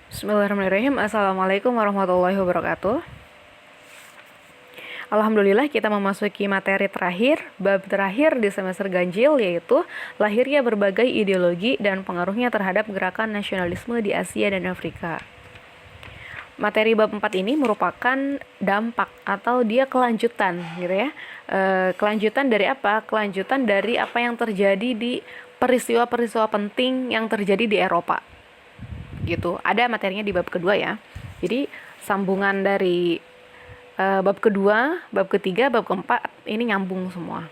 Bismillahirrahmanirrahim. Assalamualaikum warahmatullahi wabarakatuh. Alhamdulillah kita memasuki materi terakhir, bab terakhir di semester ganjil, yaitu lahirnya berbagai ideologi dan pengaruhnya terhadap gerakan nasionalisme di Asia dan Afrika. Materi bab 4 ini merupakan dampak atau dia kelanjutan gitu ya. Kelanjutan dari apa? Kelanjutan dari apa yang terjadi di peristiwa-peristiwa penting yang terjadi di Eropa. Gitu. Ada materinya di bab kedua ya. Jadi sambungan dari bab kedua, bab ketiga, bab keempat ini nyambung semua.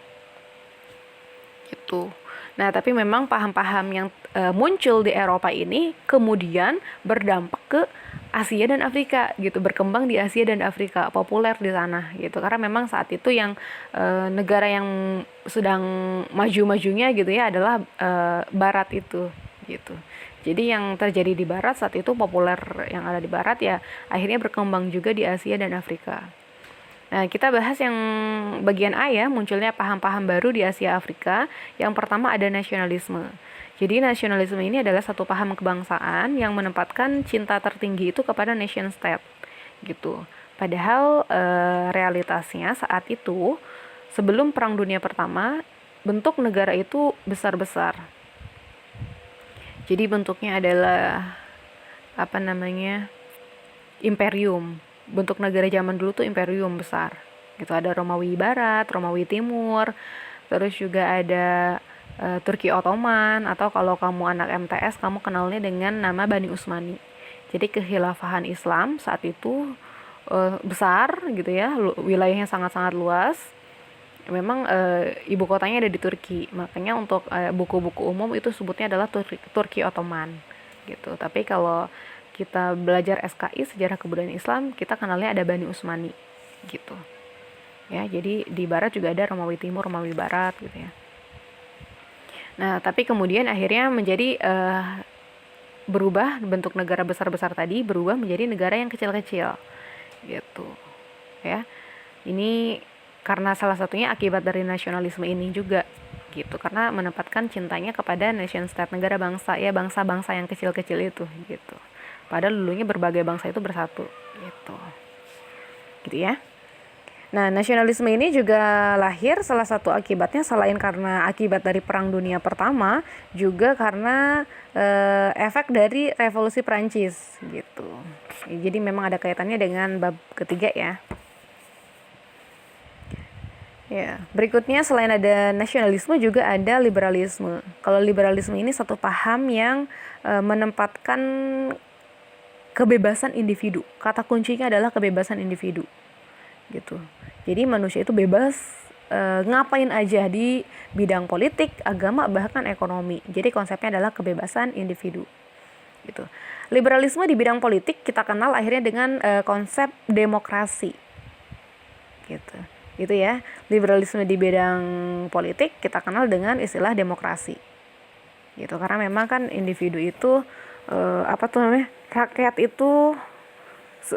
Gitu. Nah, tapi memang paham-paham yang muncul di Eropa ini kemudian berdampak ke Asia dan Afrika gitu, berkembang di Asia dan Afrika, populer di sana gitu. Karena memang saat itu yang negara yang sedang maju-majunya gitu ya adalah barat itu gitu. Jadi yang terjadi di barat saat itu populer, yang ada di barat ya akhirnya berkembang juga di Asia dan Afrika. Nah, kita bahas yang bagian A ya, munculnya paham-paham baru di Asia Afrika. Yang pertama ada nasionalisme. Jadi nasionalisme ini adalah satu paham kebangsaan yang menempatkan cinta tertinggi itu kepada nation state gitu. Padahal realitasnya saat itu sebelum Perang Dunia Pertama bentuk negara itu besar-besar. Jadi bentuknya adalah imperium. Bentuk negara zaman dulu tuh imperium besar. Gitu, ada Romawi Barat, Romawi Timur, terus juga ada Turki Ottoman, atau kalau kamu anak MTS kamu kenalnya dengan nama Bani Utsmani. Jadi kekhilafahan Islam saat itu besar gitu ya, wilayahnya sangat-sangat luas. Memang ibu kotanya ada di Turki, makanya untuk buku-buku umum itu sebutnya adalah Turki Ottoman gitu. Tapi kalau kita belajar SKI sejarah kebudayaan Islam, kita kenalnya ada Bani Utsmani gitu ya. Jadi di barat juga ada Romawi Timur, Romawi Barat gitu ya. Nah, tapi kemudian akhirnya menjadi berubah, bentuk negara besar-besar tadi berubah menjadi negara yang kecil-kecil gitu ya. Ini karena salah satunya akibat dari nasionalisme ini juga gitu, karena menempatkan cintanya kepada nation state, negara bangsa ya, bangsa-bangsa yang kecil-kecil itu gitu. Padahal dulunya berbagai bangsa itu bersatu gitu ya. Nah, nasionalisme ini juga lahir salah satu akibatnya selain karena akibat dari Perang Dunia Pertama, juga karena efek dari Revolusi Prancis gitu. Jadi memang ada kaitannya dengan bab ketiga ya. Ya, berikutnya selain ada nasionalisme juga ada liberalisme. Kalau liberalisme ini satu paham yang menempatkan kebebasan individu. Kata kuncinya adalah kebebasan individu. Gitu. Jadi manusia itu bebas ngapain aja di bidang politik, agama, bahkan ekonomi. Jadi konsepnya adalah kebebasan individu. Gitu. Liberalisme di bidang politik kita kenal akhirnya dengan konsep demokrasi. Gitu. Gitu ya. Liberalisme di bidang politik kita kenal dengan istilah demokrasi. Gitu. Karena memang kan individu itu rakyat itu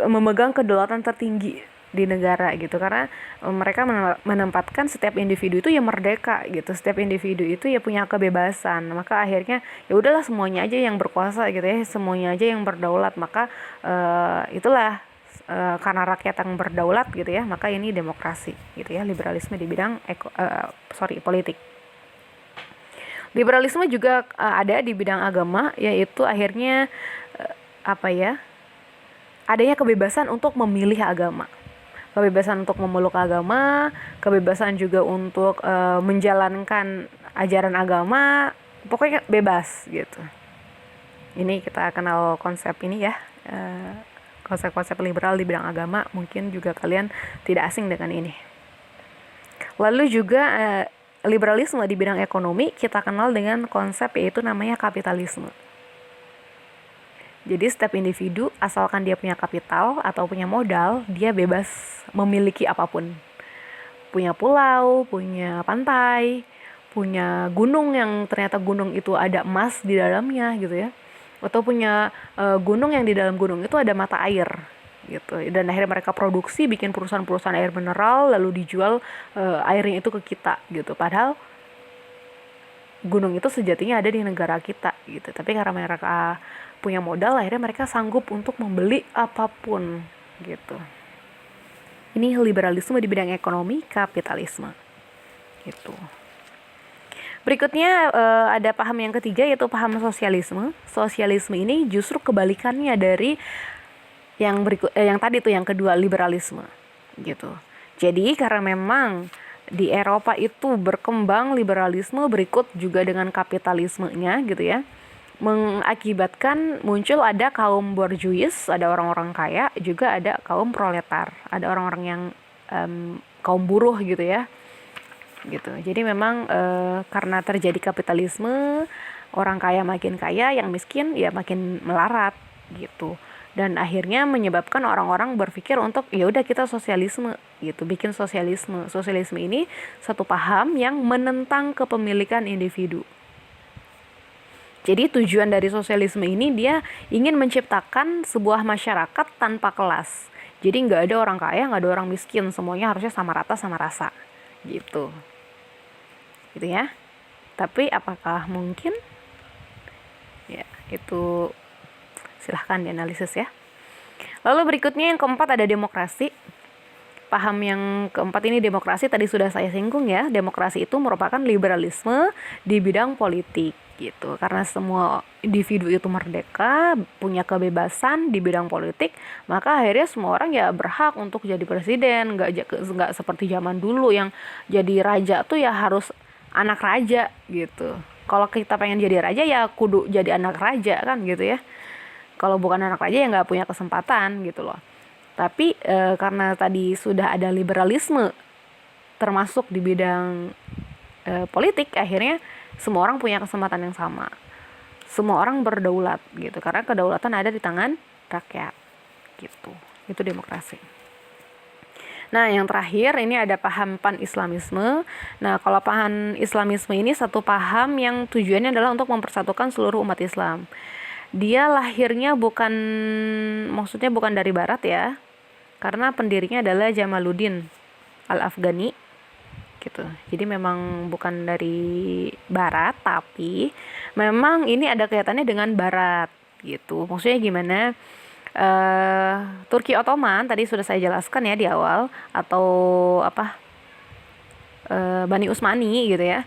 memegang kedaulatan tertinggi di negara gitu, karena mereka menempatkan setiap individu itu ya merdeka gitu, setiap individu itu ya punya kebebasan, maka akhirnya ya udahlah semuanya aja yang berkuasa gitu ya, semuanya aja yang berdaulat, maka itulah karena rakyat yang berdaulat gitu ya, maka ini demokrasi gitu ya, liberalisme di bidang politik. Liberalisme juga ada di bidang agama, yaitu akhirnya adanya kebebasan untuk memilih agama, kebebasan untuk memeluk agama, kebebasan juga untuk menjalankan ajaran agama, pokoknya bebas gitu. Ini kita kenal konsep ini ya, konsep-konsep liberal di bidang agama, mungkin juga kalian tidak asing dengan ini. Lalu juga liberalisme di bidang ekonomi kita kenal dengan konsep yaitu namanya kapitalisme. Jadi setiap individu asalkan dia punya kapital atau punya modal, dia bebas memiliki apapun. Punya pulau, punya pantai, punya gunung yang ternyata gunung itu ada emas di dalamnya gitu ya. Atau punya gunung yang di dalam gunung itu ada mata air gitu. Dan akhirnya mereka produksi, bikin perusahaan-perusahaan air mineral, lalu dijual airnya itu ke kita gitu. Padahal gunung itu sejatinya ada di negara kita gitu. Tapi karena mereka punya modal, akhirnya mereka sanggup untuk membeli apapun gitu. Ini liberalisme di bidang ekonomi kapitalisme gitu. Berikutnya ada paham yang ketiga, yaitu paham sosialisme. Sosialisme ini justru kebalikannya dari yang tadi tuh, yang kedua, liberalisme gitu. Jadi karena memang di Eropa itu berkembang liberalisme berikut juga dengan kapitalismenya gitu ya, mengakibatkan muncul ada kaum borjuis, ada orang-orang kaya, juga ada kaum proletar, ada orang-orang yang kaum buruh gitu ya. Gitu. Jadi memang karena terjadi kapitalisme, orang kaya makin kaya, yang miskin ya makin melarat gitu. Dan akhirnya menyebabkan orang-orang berpikir untuk ya udah kita sosialisme gitu, bikin sosialisme. Sosialisme ini satu paham yang menentang kepemilikan individu. Jadi tujuan dari sosialisme ini dia ingin menciptakan sebuah masyarakat tanpa kelas. Jadi nggak ada orang kaya, nggak ada orang miskin, semuanya harusnya sama rata sama rasa gitu ya. Tapi apakah mungkin? Ya, itu silahkan dianalisis ya. Lalu berikutnya yang keempat ada demokrasi. Paham yang keempat ini demokrasi, tadi sudah saya singgung ya. Demokrasi itu merupakan liberalisme di bidang politik gitu. Karena semua individu itu merdeka, punya kebebasan di bidang politik, maka akhirnya semua orang ya berhak untuk jadi presiden. Nggak seperti zaman dulu yang jadi raja tuh ya harus anak raja gitu. Kalau kita pengen jadi raja ya kudu jadi anak raja kan gitu ya. Kalau bukan anak raja ya nggak punya kesempatan gitu loh. Tapi karena tadi sudah ada liberalisme termasuk di bidang politik, akhirnya semua orang punya kesempatan yang sama. Semua orang berdaulat gitu, karena kedaulatan ada di tangan rakyat gitu. Itu demokrasi. Nah, yang terakhir ini ada paham pan-islamisme. Nah, kalau paham islamisme ini satu paham yang tujuannya adalah untuk mempersatukan seluruh umat Islam. Dia lahirnya maksudnya bukan dari barat ya, karena pendirinya adalah Jamaluddin Al-Afghani gitu. Jadi memang bukan dari barat, tapi memang ini ada kaitannya dengan barat gitu. Maksudnya gimana? Turki Ottoman tadi sudah saya jelaskan ya di awal, atau Bani Utsmani gitu ya.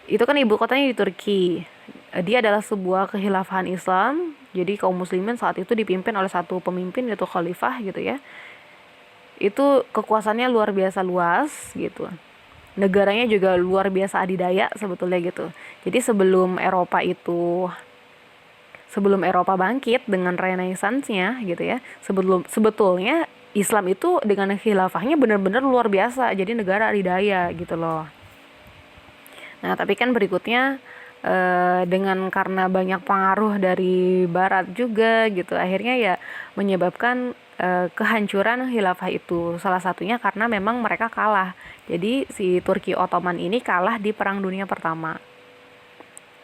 Itu kan ibu kotanya di Turki. Dia adalah sebuah kekhilafahan Islam. Jadi kaum muslimin saat itu dipimpin oleh satu pemimpin, yaitu khalifah gitu ya. Itu kekuasaannya luar biasa luas gitu. Negaranya juga luar biasa adidaya sebetulnya gitu. Jadi sebelum Eropa bangkit dengan Renaissance-nya gitu ya, sebetulnya Islam itu dengan khilafahnya benar-benar luar biasa, jadi negara adidaya gitu loh. Nah, tapi kan berikutnya dengan karena banyak pengaruh dari barat juga gitu, akhirnya ya menyebabkan kehancuran khilafah itu. Salah satunya karena memang mereka kalah. Jadi si Turki Ottoman ini kalah di Perang Dunia Pertama.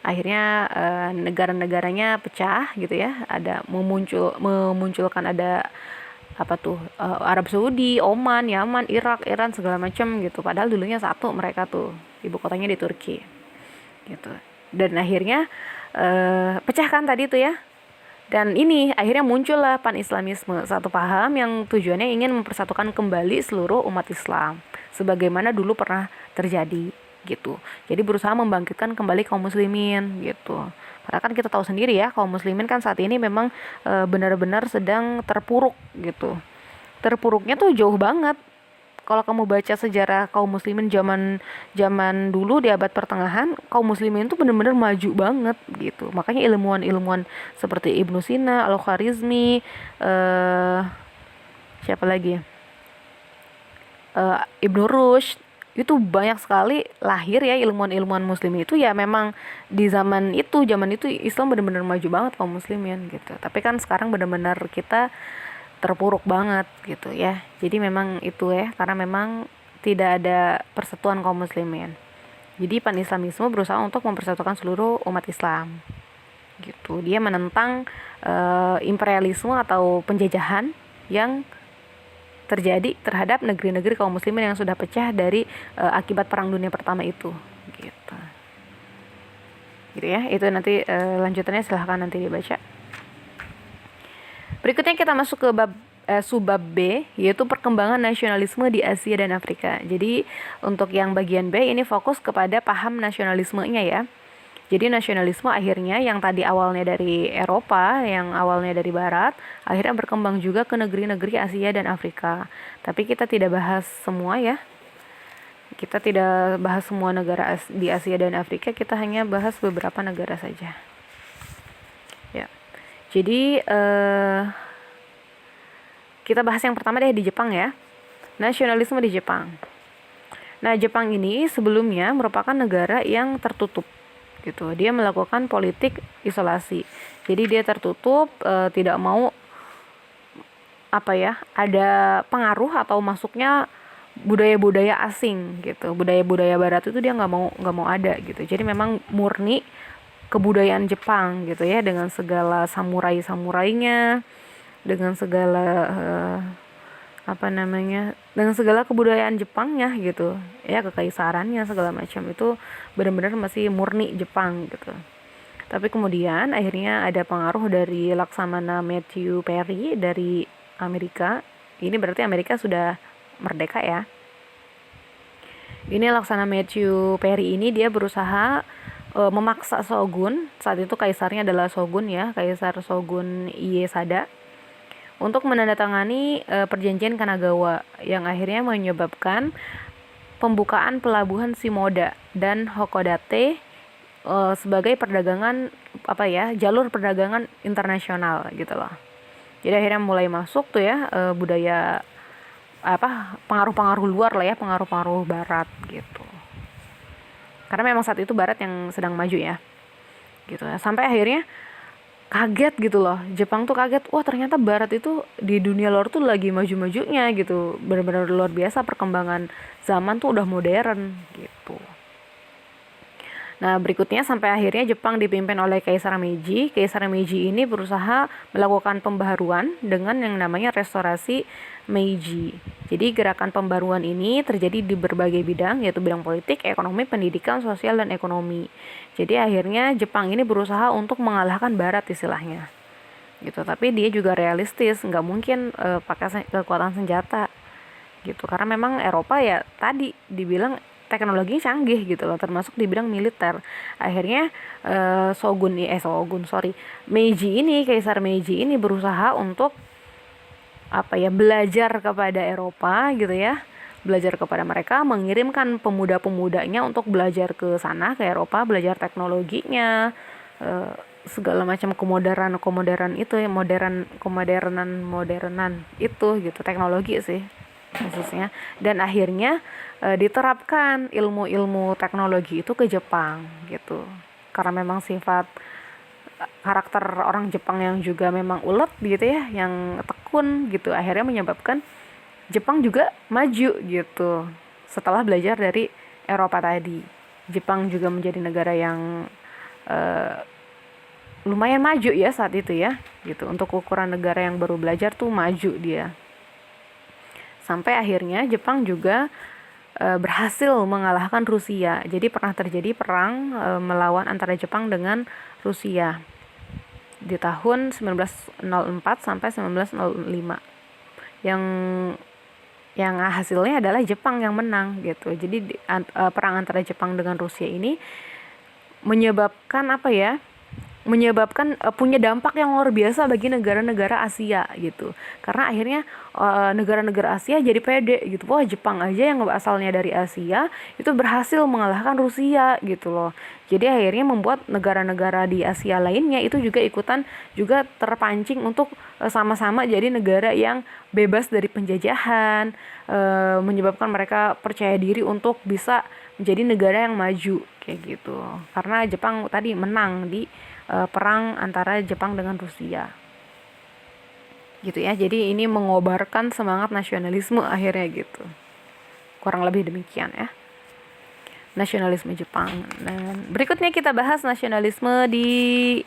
Akhirnya negara-negaranya pecah gitu ya, ada memunculkan ada Arab Saudi, Oman, Yaman, Irak, Iran segala macam gitu. Padahal dulunya satu mereka tuh, ibu kotanya di Turki gitu. Dan akhirnya pecah kan tadi tuh ya. Dan ini akhirnya muncullah pan-islamisme, satu paham yang tujuannya ingin mempersatukan kembali seluruh umat Islam sebagaimana dulu pernah terjadi gitu. Jadi berusaha membangkitkan kembali kaum muslimin gitu. Karena kan kita tahu sendiri ya, kaum muslimin kan saat ini memang benar-benar sedang terpuruk gitu. Terpuruknya tuh jauh banget. Kalau kamu baca sejarah kaum muslimin zaman dulu di abad pertengahan, kaum muslimin tuh benar-benar maju banget gitu. Makanya ilmuwan-ilmuwan seperti Ibnu Sina, Al-Khwarizmi, siapa lagi? Ibnu Rushd, itu banyak sekali lahir ya ilmuwan-ilmuwan muslim itu ya. Memang di zaman itu Islam benar-benar maju banget kaum muslimin gitu. Tapi kan sekarang benar-benar kita terpuruk banget gitu ya. Jadi memang itu ya, karena memang tidak ada persatuan kaum muslimin. Jadi pan-islamisme berusaha untuk mempersatukan seluruh umat Islam gitu. Dia menentang imperialisme atau penjajahan yang terjadi terhadap negeri-negeri kaum muslimin yang sudah pecah dari akibat Perang Dunia Pertama itu gitu. gitu ya. Itu nanti lanjutannya silahkan nanti dibaca. Berikutnya kita masuk ke subbab B, yaitu perkembangan nasionalisme di Asia dan Afrika. Jadi untuk yang bagian B ini fokus kepada paham nasionalismenya ya. Jadi nasionalisme akhirnya yang tadi awalnya dari Eropa, yang awalnya dari Barat, akhirnya berkembang juga ke negeri-negeri Asia dan Afrika. Tapi kita tidak bahas semua ya. Kita tidak bahas semua negara di Asia dan Afrika, kita hanya bahas beberapa negara saja. Ya. Jadi kita bahas yang pertama deh di Jepang ya. Nasionalisme di Jepang. Nah, Jepang ini sebelumnya merupakan negara yang tertutup gitu. Dia melakukan politik isolasi. Jadi dia tertutup, tidak mau ada pengaruh atau masuknya budaya-budaya asing gitu. Budaya-budaya barat itu dia nggak mau ada gitu. Jadi memang murni kebudayaan Jepang gitu ya, dengan segala samurai-samurainya, dengan segala dengan segala kebudayaan Jepangnya gitu ya, kekaisarannya segala macam itu benar-benar masih murni Jepang gitu. Tapi kemudian akhirnya ada pengaruh dari Laksamana Matthew Perry dari Amerika. Ini berarti Amerika sudah merdeka ya. Ini Laksamana Matthew Perry ini dia berusaha memaksa shogun, saat itu kaisarnya adalah shogun ya, Kaisar Shogun Ieyasu, untuk menandatangani perjanjian Kanagawa yang akhirnya menyebabkan pembukaan pelabuhan Shimoda dan Hakodate sebagai jalur perdagangan internasional gitu loh. Jadi akhirnya mulai masuk tuh ya budaya pengaruh-pengaruh luar lah ya, pengaruh-pengaruh barat gitu. Karena memang saat itu barat yang sedang maju ya. Gitu ya. Sampai akhirnya kaget gitu loh, Jepang tuh kaget, wah ternyata barat itu di dunia luar tuh lagi maju-majunya gitu, benar-benar luar biasa perkembangan zaman tuh udah modern gitu. Nah berikutnya sampai akhirnya Jepang dipimpin oleh Kaisar Meiji. Kaisar Meiji ini berusaha melakukan pembaharuan dengan yang namanya restorasi Meiji. Jadi gerakan pembaruan ini terjadi di berbagai bidang, yaitu bidang politik, ekonomi, pendidikan, sosial, dan ekonomi. Jadi akhirnya Jepang ini berusaha untuk mengalahkan Barat istilahnya gitu. Tapi dia juga realistis, nggak mungkin pakai kekuatan senjata gitu, karena memang Eropa ya tadi dibilang teknologinya canggih gitu loh, termasuk di bidang militer. Akhirnya Kaisar Meiji ini berusaha untuk belajar kepada Eropa gitu ya, belajar kepada mereka, mengirimkan pemuda-pemudanya untuk belajar ke sana, ke Eropa, belajar teknologinya, segala macam kemodernan itu ya, modernan itu gitu, teknologi sih khususnya. Dan akhirnya diterapkan ilmu-ilmu teknologi itu ke Jepang gitu, karena memang sifat karakter orang Jepang yang juga memang ulet gitu ya, yang tekun gitu, akhirnya menyebabkan Jepang juga maju gitu. Setelah belajar dari Eropa tadi, Jepang juga menjadi negara yang lumayan maju ya saat itu ya gitu. Untuk ukuran negara yang baru belajar tuh maju dia. Sampai akhirnya Jepang juga berhasil mengalahkan Rusia. Jadi pernah terjadi perang melawan antara Jepang dengan Rusia di tahun 1904 sampai 1905. Yang hasilnya adalah Jepang yang menang gitu. Jadi perang antara Jepang dengan Rusia ini menyebabkan punya dampak yang luar biasa bagi negara-negara Asia gitu. Karena akhirnya negara-negara Asia jadi pede gitu. Wah, Jepang aja yang asalnya dari Asia itu berhasil mengalahkan Rusia gitu loh. Jadi akhirnya membuat negara-negara di Asia lainnya itu juga ikutan juga terpancing untuk sama-sama jadi negara yang bebas dari penjajahan, menyebabkan mereka percaya diri untuk bisa menjadi negara yang maju kayak gitu. Karena Jepang tadi menang di perang antara Jepang dengan Rusia gitu ya. Jadi ini mengobarkan semangat nasionalisme akhirnya gitu, kurang lebih demikian ya, nasionalisme Jepang. Dan berikutnya kita bahas nasionalisme di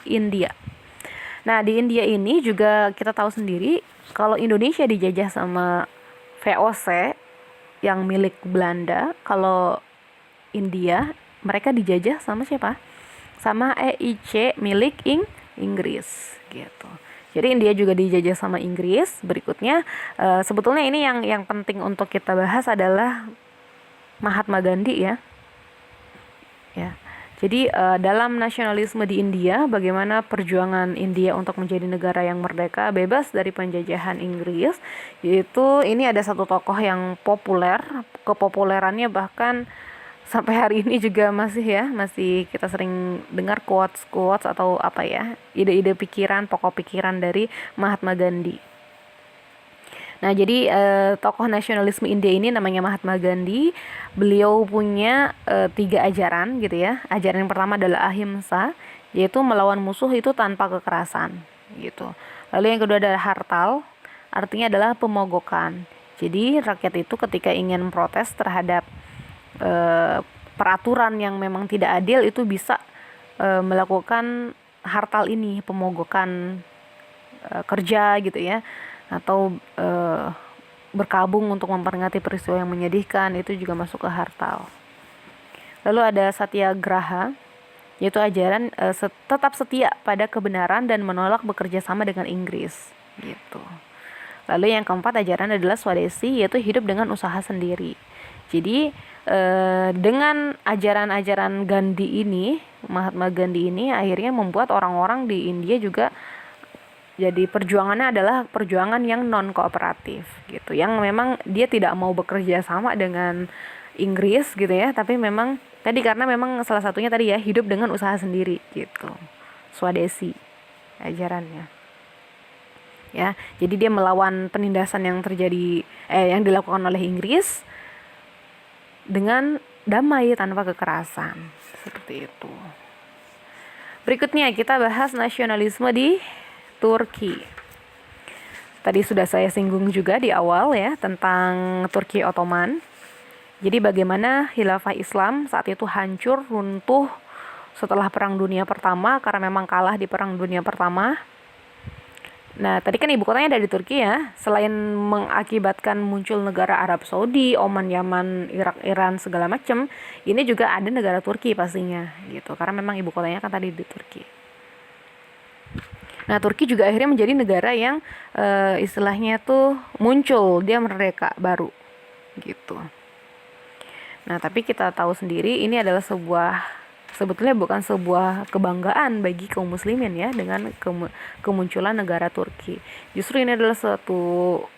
India. Nah di India ini juga kita tahu sendiri kalau Indonesia dijajah sama VOC yang milik Belanda, kalau India mereka dijajah sama siapa? sama EIC milik Inggris gitu. Jadi India juga dijajah sama Inggris. Berikutnya sebetulnya ini yang penting untuk kita bahas adalah Mahatma Gandhi ya. Ya. Jadi dalam nasionalisme di India, bagaimana perjuangan India untuk menjadi negara yang merdeka, bebas dari penjajahan Inggris, yaitu ini ada satu tokoh yang populer, kepopulerannya bahkan sampai hari ini juga masih kita sering dengar quotes atau apa ya, ide-ide pikiran, pokok pikiran dari Mahatma Gandhi. Nah, jadi tokoh nasionalisme India ini namanya Mahatma Gandhi. Beliau punya 3 ajaran gitu ya. Ajaran yang pertama adalah ahimsa, yaitu melawan musuh itu tanpa kekerasan gitu. Lalu yang kedua adalah hartal, artinya adalah pemogokan. Jadi rakyat itu ketika ingin protes terhadap peraturan yang memang tidak adil itu bisa melakukan hartal ini, pemogokan kerja gitu ya, atau berkabung untuk memperingati peristiwa yang menyedihkan, itu juga masuk ke hartal. Lalu ada satyagraha, yaitu ajaran tetap setia pada kebenaran dan menolak bekerja sama dengan Inggris gitu. Lalu yang keempat ajaran adalah swadesi, yaitu hidup dengan usaha sendiri. Jadi dengan ajaran-ajaran Gandhi ini, Mahatma Gandhi ini akhirnya membuat orang-orang di India juga jadi perjuangannya adalah perjuangan yang non kooperatif gitu, yang memang dia tidak mau bekerja sama dengan Inggris gitu ya, tapi memang tadi karena memang salah satunya tadi ya hidup dengan usaha sendiri gitu, swadesi ajarannya ya. Jadi dia melawan penindasan yang terjadi yang dilakukan oleh Inggris dengan damai tanpa kekerasan, seperti itu. Berikutnya kita bahas nasionalisme di Turki. Tadi sudah saya singgung juga di awal ya tentang Turki Ottoman. Jadi bagaimana khilafah Islam saat itu hancur, runtuh setelah Perang Dunia Pertama karena memang kalah di Perang Dunia Pertama. Nah, tadi kan ibu kotanya dari Turki ya. Selain mengakibatkan muncul negara Arab Saudi, Oman, Yaman, Irak, Iran segala macam, ini juga ada negara Turki pastinya gitu. Karena memang ibu kotanya kan tadi di Turki. Nah, Turki juga akhirnya menjadi negara yang istilahnya tuh muncul, dia merdeka baru gitu. Nah, tapi kita tahu sendiri ini adalah sebetulnya bukan sebuah kebanggaan bagi kaum muslimin ya dengan kemunculan negara Turki. Justru ini adalah satu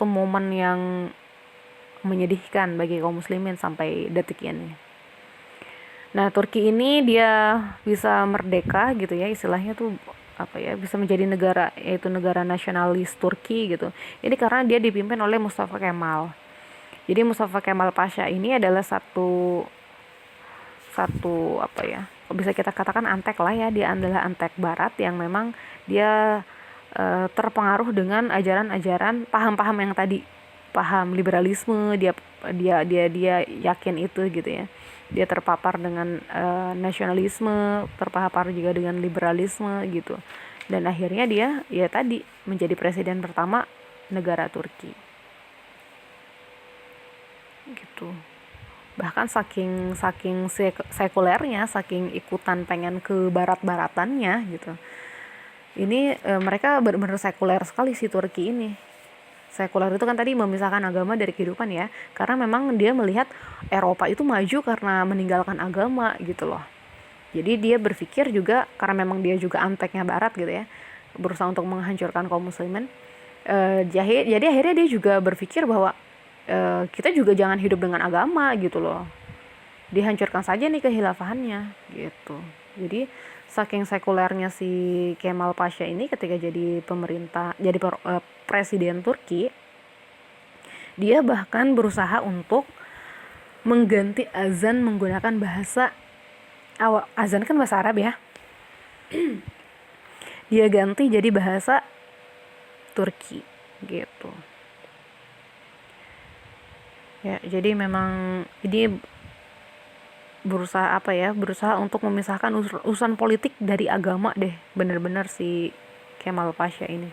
momen yang menyedihkan bagi kaum muslimin sampai detik ini. Nah, Turki ini dia bisa merdeka gitu ya, istilahnya tuh apa ya, bisa menjadi negara, yaitu negara nasionalis Turki gitu. Ini karena dia dipimpin oleh Mustafa Kemal. Jadi Mustafa Kemal Pasha ini adalah satu apa ya, bisa kita katakan antek lah ya, dia adalah antek barat yang memang dia terpengaruh dengan ajaran-ajaran paham-paham yang tadi, paham liberalisme, dia yakin itu gitu ya. Dia terpapar dengan nasionalisme, terpapar juga dengan liberalisme gitu. Dan akhirnya dia ya tadi menjadi presiden pertama negara Turki. Gitu. Bahkan saking sekulernya, saking ikutan pengen ke barat-baratannya gitu. Ini mereka benar-benar sekuler sekali si Turki ini. Sekuler itu kan tadi memisahkan agama dari kehidupan ya, karena memang dia melihat Eropa itu maju karena meninggalkan agama gitu loh. Jadi dia berpikir juga, karena memang dia juga anteknya barat gitu ya, berusaha untuk menghancurkan kaum muslimin. Jadi akhirnya dia juga berpikir bahwa kita juga jangan hidup dengan agama gitu loh, dihancurkan saja nih kehilafahannya gitu. Jadi saking sekulernya si Kemal Pasha ini ketika jadi presiden Turki, dia bahkan berusaha untuk mengganti azan menggunakan bahasa azan kan bahasa Arab ya. Dia ganti jadi bahasa Turki gitu. Ya, jadi memang ini berusaha untuk memisahkan urusan politik dari agama deh, bener-bener si Kemal Pasha ini.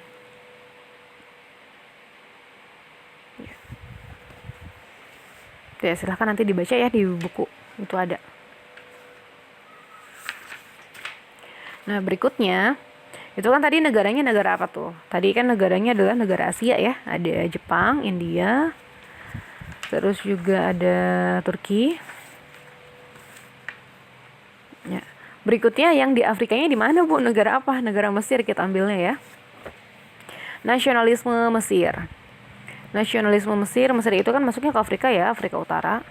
Ya, silahkan nanti dibaca ya di buku itu ada. Nah, berikutnya itu kan tadi negaranya negara apa tuh? Tadi kan negaranya adalah negara Asia ya. Ada Jepang, India, terus juga ada Turki. Ya. Berikutnya yang di Afrikanya di mana, Bu? Negara apa? Negara Mesir kita ambilnya ya. Nasionalisme Mesir. Nasionalisme Mesir, Mesir itu kan masuknya ke Afrika ya, Afrika Utara.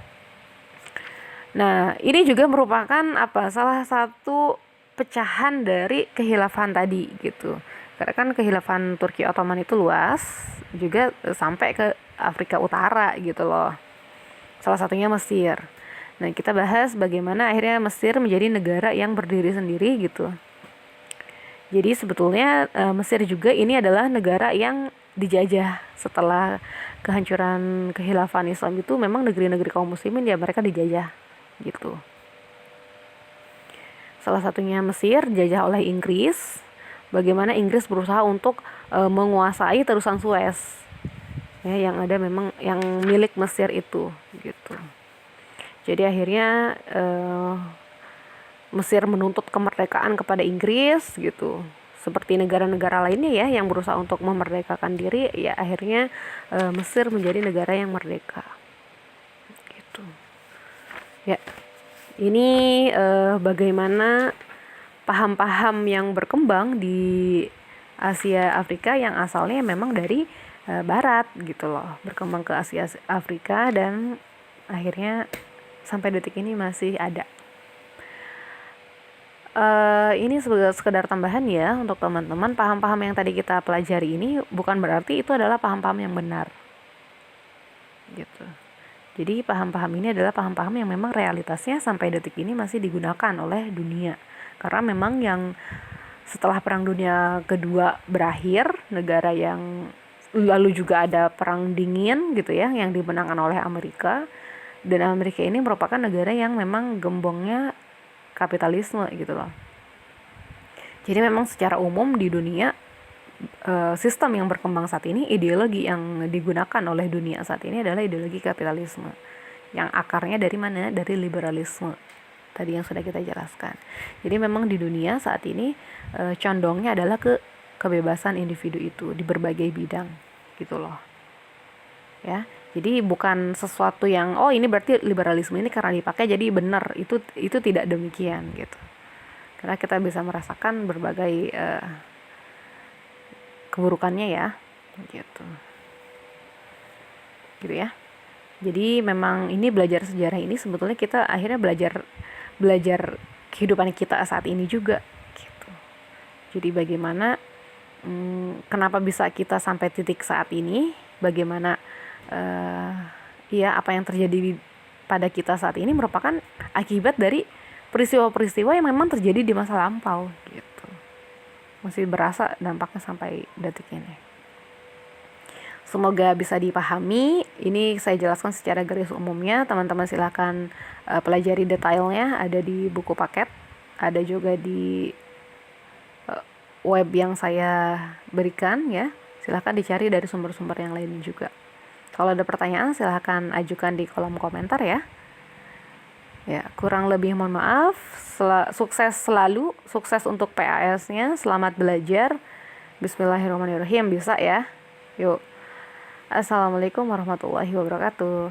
Nah, ini juga merupakan salah satu pecahan dari khilafah tadi gitu. Karena kan khilafah Turki Ottoman itu luas, juga sampai ke Afrika Utara gitu loh. Salah satunya Mesir. Nah, kita bahas bagaimana akhirnya Mesir menjadi negara yang berdiri sendiri gitu. Jadi sebetulnya Mesir juga ini adalah negara yang dijajah setelah kehancuran kekhilafan Islam itu. Memang negeri-negeri kaum muslimin ya mereka dijajah gitu. Salah satunya Mesir dijajah oleh Inggris. Bagaimana Inggris berusaha untuk menguasai terusan Suez ya, yang ada memang yang milik Mesir itu gitu. Jadi akhirnya Mesir menuntut kemerdekaan kepada Inggris gitu. Seperti negara-negara lainnya ya yang berusaha untuk memerdekakan diri, ya akhirnya Mesir menjadi negara yang merdeka. Gitu. Ya. Ini bagaimana paham-paham yang berkembang di Asia Afrika yang asalnya memang dari barat gitu loh, berkembang ke Asia Afrika dan akhirnya sampai detik ini masih ada. Ini sekedar tambahan ya untuk teman-teman, paham-paham yang tadi kita pelajari ini bukan berarti itu adalah paham-paham yang benar gitu. Jadi paham-paham ini adalah paham-paham yang memang realitasnya sampai detik ini masih digunakan oleh dunia. Karena memang yang setelah Perang Dunia Kedua berakhir, negara yang lalu juga ada Perang Dingin gitu ya, yang dimenangkan oleh Amerika. Dan Amerika ini merupakan negara yang memang gembongnya kapitalisme gitu loh. Jadi memang secara umum di dunia sistem yang berkembang saat ini, ideologi yang digunakan oleh dunia saat ini adalah ideologi kapitalisme. Yang akarnya dari mana? Dari liberalisme. Tadi yang sudah kita jelaskan. Jadi memang di dunia saat ini condongnya adalah ke kebebasan individu itu di berbagai bidang gitu loh. Ya. Jadi bukan sesuatu yang ini berarti liberalisme ini karena dipakai jadi benar. Itu tidak demikian gitu. Karena kita bisa merasakan berbagai keburukannya ya gitu ya. Jadi memang ini belajar sejarah ini sebetulnya kita akhirnya belajar kehidupan kita saat ini juga gitu. Jadi bagaimana kenapa bisa kita sampai titik saat ini, bagaimana apa yang terjadi pada kita saat ini merupakan akibat dari peristiwa-peristiwa yang memang terjadi di masa lampau gitu. Masih berasa dampaknya sampai detik ini. Semoga bisa dipahami. Ini saya jelaskan secara garis umumnya. Teman-teman silakan pelajari detailnya. Ada di buku paket. Ada juga di web yang saya berikan ya. Silakan dicari dari sumber-sumber yang lain juga. Kalau ada pertanyaan silakan ajukan di kolom komentar ya. Ya, kurang lebih mohon maaf. Sukses selalu, sukses untuk PAS-nya. Selamat belajar. Bismillahirrahmanirrahim, bisa ya. Yuk. Assalamualaikum warahmatullahi wabarakatuh.